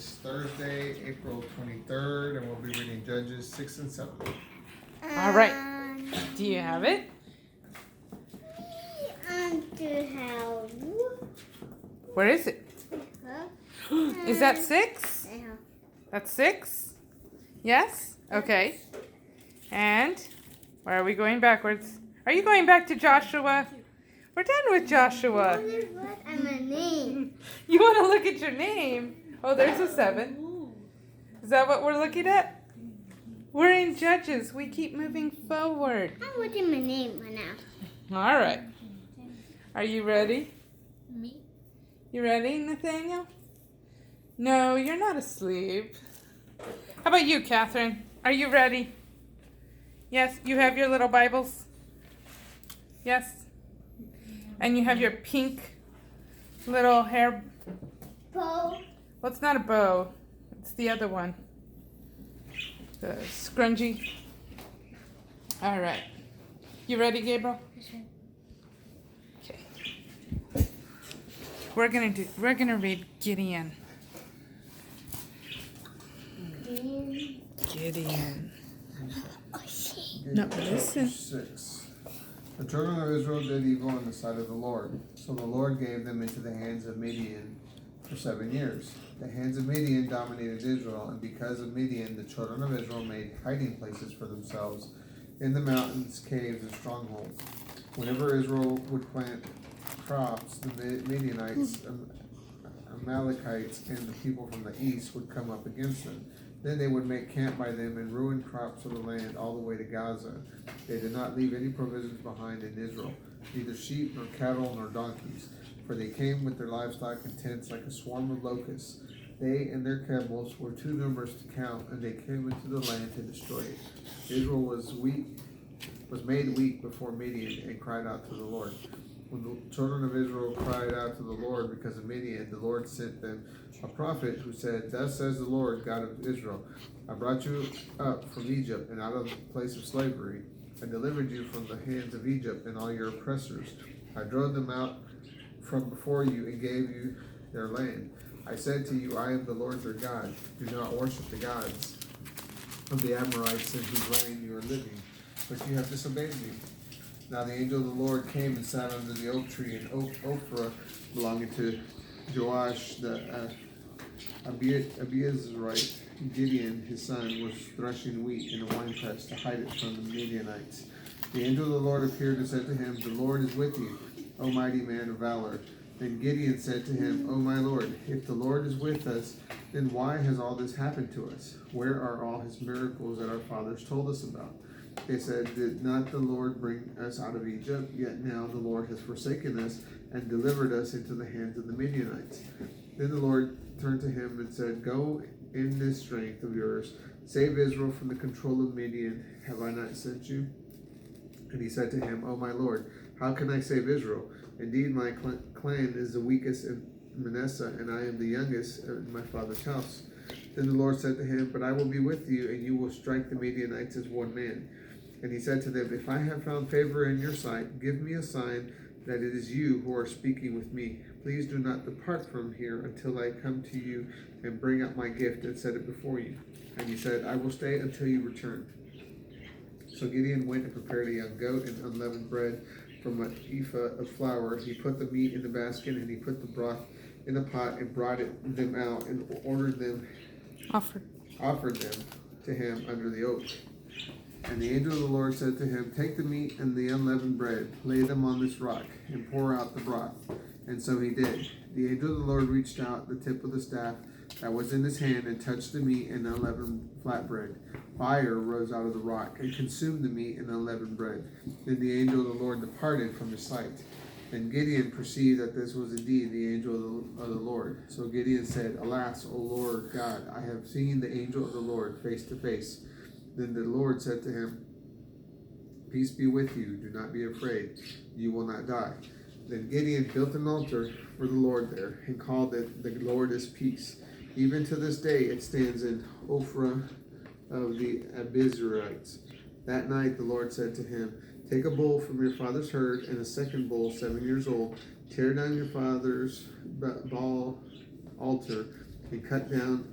is Thursday, April 23rd, and we'll be reading Judges 6 and 7. All right. Do you have it? Where is it? Is that 6? That's 6? Yes? Okay. And where are we going backwards? Are you going back to Joshua? We're done with Joshua. You want to look at your name? Oh, there's a 7. Is that what we're looking at? We're in Judges. We keep moving forward. I'm looking at my name right now. All right. Are you ready? Me? You ready, Nathaniel? No, you're not asleep. How about you, Catherine? Are you ready? Yes, you have your little Bibles? Yes. And you have your pink little hair Bow. Well, it's not a bow. It's the other one. The scrunchie. All right. You ready, Gabriel? Okay. We're gonna read Gideon. Gideon. No, listen. 6. The children of Israel did evil in the sight of the Lord, so the Lord gave them into the hands of Midian for 7 years. The hands of Midian dominated Israel, and because of Midian, the children of Israel made hiding places for themselves in the mountains, caves, and strongholds. Whenever Israel would plant crops, the Midianites, Amalekites, and the people from the east would come up against them. Then they would make camp by them and ruin crops of the land all the way to Gaza. They did not leave any provisions behind in Israel, neither sheep nor cattle nor donkeys, for they came with their livestock in tents like a swarm of locusts. They and their camels were too numerous to count, and they came into the land to destroy it. Israel was made weak before Midian and cried out to the Lord. When the children of Israel cried out to the Lord because of Midian, the Lord sent them a prophet who said, "Thus says the Lord God of Israel, I brought you up from Egypt and out of the place of slavery, and delivered you from the hands of Egypt and all your oppressors. I drove them out from before you and gave you their land. I said to you, I am the Lord your God. Do not worship the gods of the Amorites in whose land you are living, but you have disobeyed me." Now the angel of the Lord came and sat under the oak tree in Ophrah, belonging to Joash the Abiezrite. Gideon, his son, was threshing wheat in a winepress to hide it from the Midianites. The angel of the Lord appeared and said to him, "The Lord is with you, O mighty man of valor." Then Gideon said to him, "O my Lord, if the Lord is with us, then why has all this happened to us? Where are all his miracles that our fathers told us about?" They said, "Did not the Lord bring us out of Egypt? Yet now the Lord has forsaken us and delivered us into the hands of the Midianites." Then the Lord turned to him and said, "Go in this strength of yours, save Israel from the control of Midian. Have I not sent you?" And he said to him, "O my Lord, how can I save Israel? Indeed, my clan is the weakest in Manasseh, and I am the youngest in my father's house." Then the Lord said to him, "But I will be with you, and you will strike the Midianites as one man." And he said to them, "If I have found favor in your sight, give me a sign that it is you who are speaking with me. Please do not depart from here until I come to you and bring up my gift and set it before you." And he said, "I will stay until you return." So Gideon went and prepared a young goat and unleavened bread from an ephah of flour. He put the meat in the basket, and he put the broth in a pot and brought them out and offered them to him under the oak. And the angel of the Lord said to him, "Take the meat and the unleavened bread, lay them on this rock, and pour out the broth." And so he did. The angel of the Lord reached out the tip of the staff that was in his hand and touched the meat and unleavened flatbread. Fire rose out of the rock and consumed the meat and unleavened bread. Then the angel of the Lord departed from his sight. Then Gideon perceived that this was indeed the angel of the Lord. So Gideon said, "Alas, O Lord God, I have seen the angel of the Lord face to face." Then the Lord said to him, "Peace be with you. Do not be afraid. You will not die." Then Gideon built an altar for the Lord there and called it, "The Lord is Peace." Even to this day it stands in Ophrah of the Abiezrites. That night the Lord said to him, "Take a bull from your father's herd and a second bull 7 years old. Tear down your father's Baal altar and cut down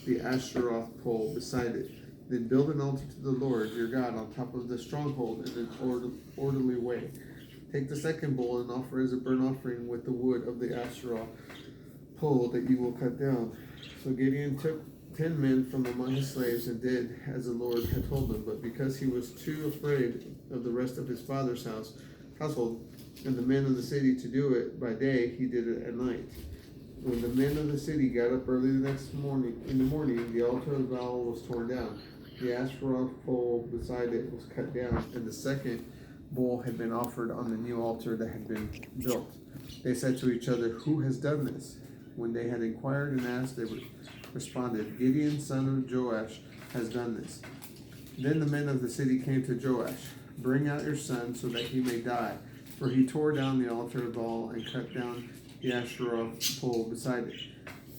the Asheroth pole beside it. Then build an altar to the Lord your God on top of the stronghold in an orderly way. Take the second bull and offer as a burnt offering with the wood of the Asherah pole that you will cut down. So Gideon took 10 men from among his slaves and did as the Lord had told him. But because he was too afraid of the rest of his father's household and the men of the city to do it by day, he did it at night. When the men of the city got up early the next morning, the altar of Baal was torn down. The Asherah pole beside it was cut down, and the second bull had been offered on the new altar that had been built. They said to each other, "Who has done this?" When they had inquired and asked, they responded, "Gideon, son of Joash, has done this." Then the men of the city came to Joash. "Bring out your son so that he may die, for he tore down the altar of Baal and cut down the Asherah pole beside it."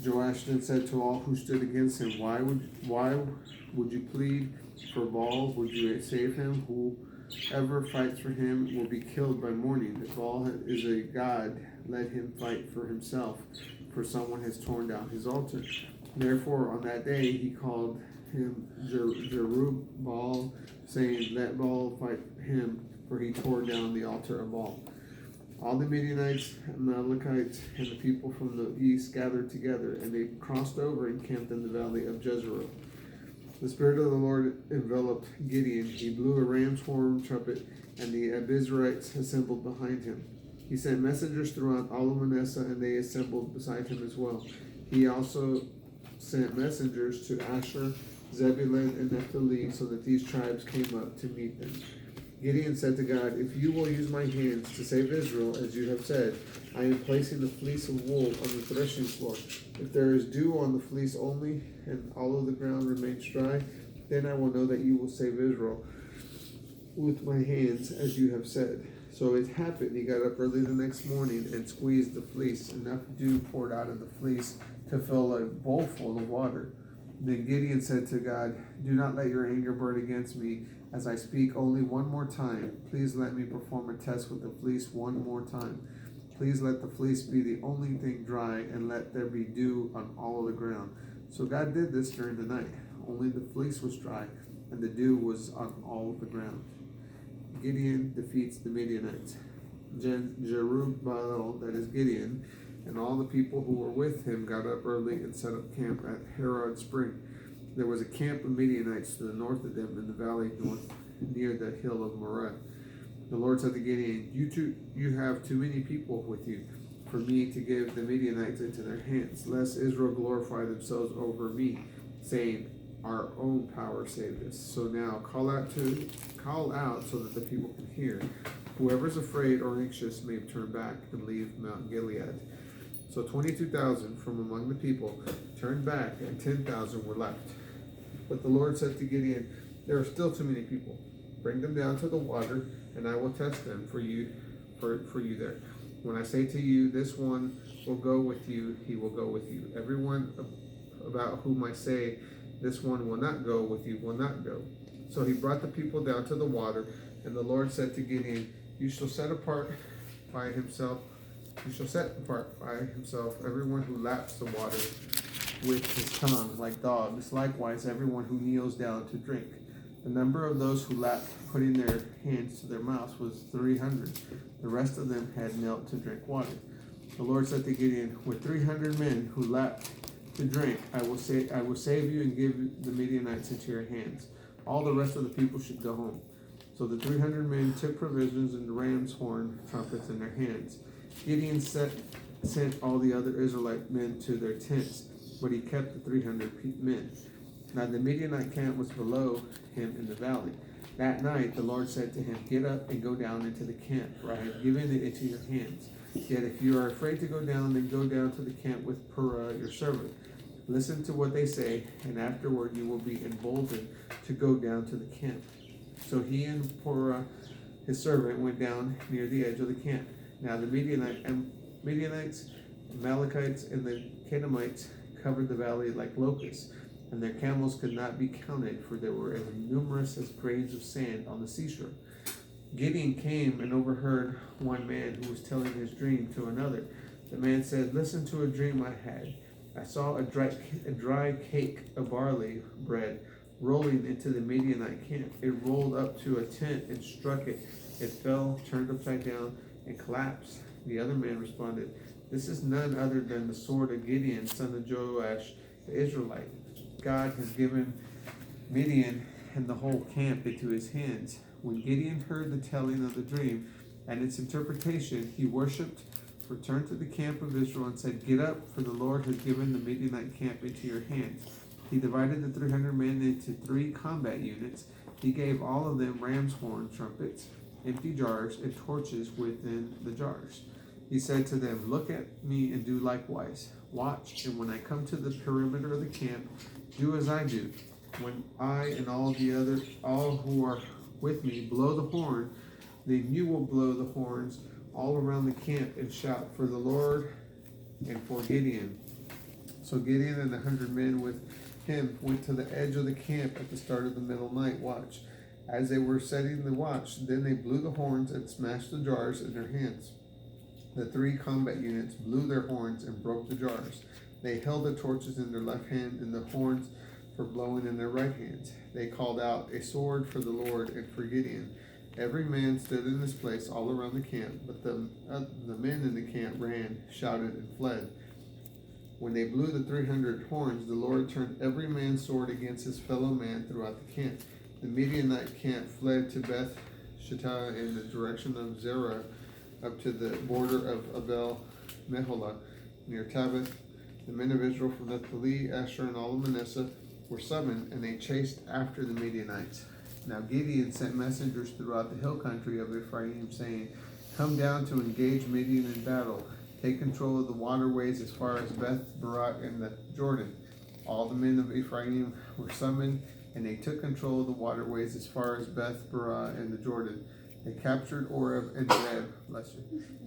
Joash then said to all who stood against him, Why would you plead for Baal? Would you save him? Whoever fights for him will be killed by morning. If Baal is a god, let him fight for himself, for someone has torn down his altar." Therefore on that day he called him Jerubbaal, saying, "Let Baal fight him, for he tore down the altar of Baal." All the Midianites, Amalekites, and the people from the east gathered together, and they crossed over and camped in the valley of Jezreel. The Spirit of the Lord enveloped Gideon. He blew a ram's horn trumpet, and the Abiezrites assembled behind him. He sent messengers throughout all of Manasseh, and they assembled beside him as well. He also sent messengers to Asher, Zebulun, and Naphtali, so that these tribes came up to meet them. Gideon said to God, "If you will use my hands to save Israel, as you have said, I am placing the fleece of wool on the threshing floor. If there is dew on the fleece only, and all of the ground remains dry, then I will know that you will save Israel with my hands, as you have said." So it happened, he got up early the next morning and squeezed the fleece. Enough dew poured out of the fleece to fill a bowl full of water. Then Gideon said to God, "Do not let your anger burn against me as I speak only one more time. Please let me perform a test with the fleece one more time. Please let the fleece be the only thing dry, and let there be dew on all of the ground." So God did this during the night. Only the fleece was dry, and the dew was on all of the ground. Gideon defeats the Midianites. Jerubbaal, that is Gideon, and all the people who were with him got up early and set up camp at Harod Spring. There was a camp of Midianites to the north of them in the valley north near the hill of Moreh. The Lord said to Gideon, You have too many people with you for me to give the Midianites into their hands, lest Israel glorify themselves over me, saying, Our own power saved us. So now call out so that the people can hear. Whoever is afraid or anxious may turn back and leave Mount Gilead. So 22,000 from among the people turned back, and 10,000 were left. But the Lord said to Gideon, There are still too many people. Bring them down to the water, and I will test them for you there. When I say to you, this one will go with you, he will go with you. Everyone about whom I say, this one will not go with you, will not go. So he brought the people down to the water, and the Lord said to Gideon, You shall set apart by himself everyone who laps the water with his tongue like dogs, likewise everyone who kneels down to drink. The number of those who lapped, putting their hands to their mouths, was 300. The rest of them had knelt to drink water. The Lord said to Gideon, With 300 men who lapped to drink, I will save you and give the Midianites into your hands. All the rest of the people should go home. So the 300 men took provisions and ram's horn trumpets in their hands. Gideon sent all the other Israelite men to their tents, but he kept the 300 men. Now the Midianite camp was below him in the valley. That night the Lord said to him, Get up and go down into the camp, for I have given it into your hands. Yet if you are afraid to go down, then go down to the camp with Purah your servant. Listen to what they say, and afterward you will be emboldened to go down to the camp. So he and Purah his servant went down near the edge of the camp. Now the Midianites, Amalekites, and the Canaanites covered the valley like locusts, and their camels could not be counted, for they were as numerous as grains of sand on the seashore. Gideon came and overheard one man who was telling his dream to another. The man said, Listen to a dream I had. I saw a dry cake of barley bread rolling into the Midianite camp. It rolled up to a tent and struck it. It fell, turned upside down, and collapsed. The other man responded, "This is none other than the sword of Gideon, son of Joash, the Israelite. God has given Midian and the whole camp into his hands." When Gideon heard the telling of the dream and its interpretation, he worshipped, returned to the camp of Israel, and said, "Get up, for the Lord has given the Midianite camp into your hands." He divided the 300 men into 3 combat units. He gave all of them ram's horn trumpets, empty jars, and torches within the jars. He said to them, "Look at me and do likewise. Watch, and when I come to the perimeter of the camp, do as I do. When I and all who are with me blow the horn, then you will blow the horns all around the camp and shout for the Lord and for Gideon." So Gideon and 100 men with him went to the edge of the camp at the start of the middle night watch. As they were setting the watch, then they blew the horns and smashed the jars in their hands. The 3 combat units blew their horns and broke the jars. They held the torches in their left hand and the horns for blowing in their right hands. They called out, "A sword for the Lord and for Gideon." Every man stood in his place all around the camp, but the men in the camp ran, shouted, and fled. When they blew the 300 horns, the Lord turned every man's sword against his fellow man throughout the camp. The Midianite camp fled to Beth Shittah in the direction of Zerah, up to the border of Abel Meholah, near Tabith. The men of Israel from Naphtali, Asher, and all of Manasseh were summoned, and they chased after the Midianites. Now Gideon sent messengers throughout the hill country of Ephraim, saying, "Come down to engage Midian in battle. Take control of the waterways as far as Beth Barat and the Jordan." All the men of Ephraim were summoned, and they took control of the waterways as far as Beth Barat and the Jordan. They captured Oreb and Zeb,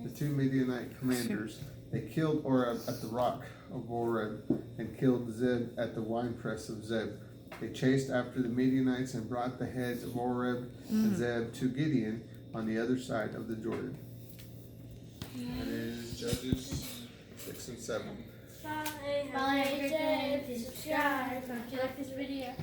the 2 Midianite commanders. They killed Oreb at the rock of Oreb and killed Zeb at the winepress of Zeb. They chased after the Midianites and brought the heads of Oreb and Zeb to Gideon on the other side of the Jordan. That is Judges 6 and 7. Follow, subscribe. If you like this video.